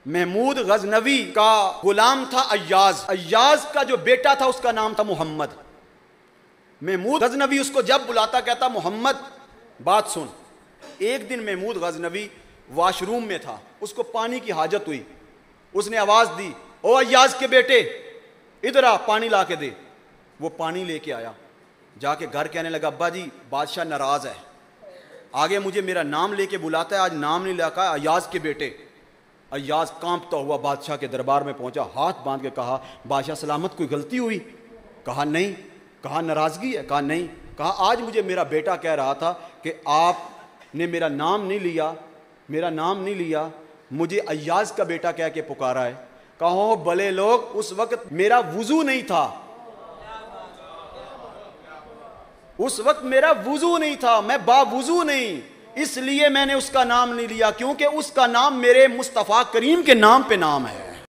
महमूद गजनवी का गुलाम था अय्याज। अय्याज का जो बेटा था उसका नाम था मोहम्मद। महमूद गजनवी उसको जब बुलाता कहता मोहम्मद बात सुन। एक दिन महमूद गजनवी वॉशरूम में था, उसको पानी की हाजत हुई। उसने आवाज दी, ओ अय्याज के बेटे इधर आ, पानी ला के दे। वो पानी लेके आया, जाके घर कहने लगा अब्बा जी बादशाह नाराज है, आगे मुझे मेरा नाम लेके बुलाता है, आज नाम नहीं लगा अय्याज के बेटे। अय्याज कांपता हुआ बादशाह के दरबार में पहुंचा, हाथ बांध के कहा बादशाह सलामत कोई गलती हुई? कहा नहीं। कहा नाराजगी है? कहा नहीं। कहा आज मुझे मेरा बेटा कह रहा था कि आपने मेरा नाम नहीं लिया, मेरा नाम नहीं लिया, मुझे अय्याज का बेटा कह के पुकारा है। कहो भले लोग, उस वक्त मेरा वुजू नहीं था, उस वक्त मेरा वुजू नहीं था, मैं बावुजू नहीं, इसलिए मैंने उसका नाम नहीं लिया, क्योंकि उसका नाम मेरे मुस्तफ़ा करीम के नाम पे नाम है।